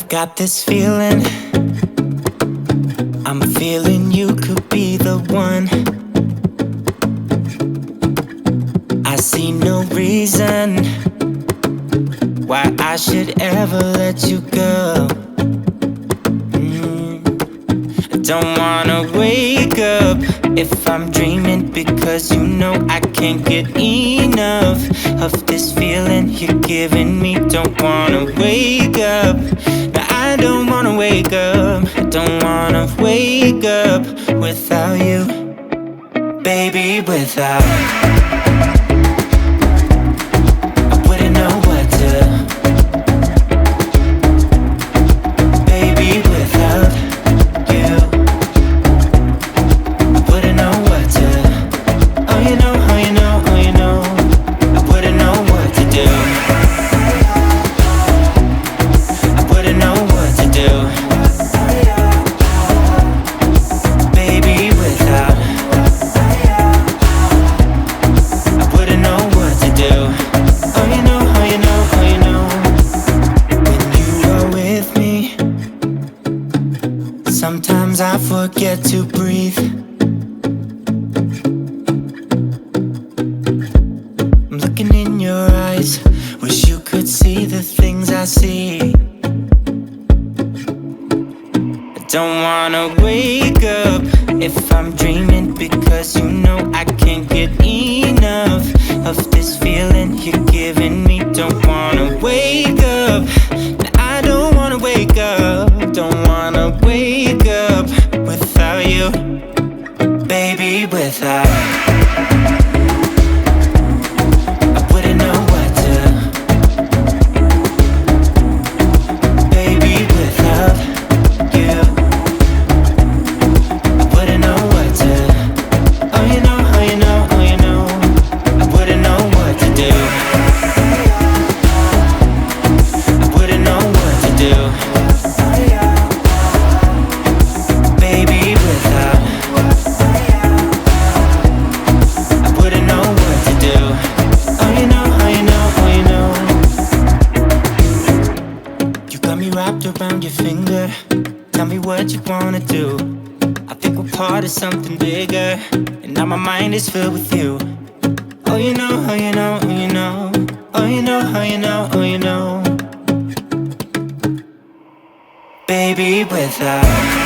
Got this feeling, I'm feeling you could be the one. I see no reason why I should ever let you go. I don't wanna wake up if I'm dreaming, because you know I can't get enough of this feeling you're giving me. Don't wanna wake up. I don't wanna wake up, I don't wanna wake up without you, baby, without. I wouldn't know what to, baby, without you. I wouldn't know what to, oh you know, oh you know, oh you know. I wouldn't know what to do. Sometimes I forget to breathe. I'm looking in your eyes, wish you could see the things I see. I don't wanna wake up if I'm dreaming, because you know I can't get enough of this feeling you're giving me. Don't wanna wake up, I don't wanna wake up. Don't wanna wake up without you, baby, without. I wouldn't know what to, baby, without you. I wouldn't know what to, oh you know, oh you know, oh you know. I wouldn't know what to do. I wouldn't know what to do. Around your finger, tell me what you wanna do. I think we're part of something bigger, and now my mind is filled with you. Oh you know, oh you know, oh you know. Oh you know, oh you know, oh you know. Baby, without.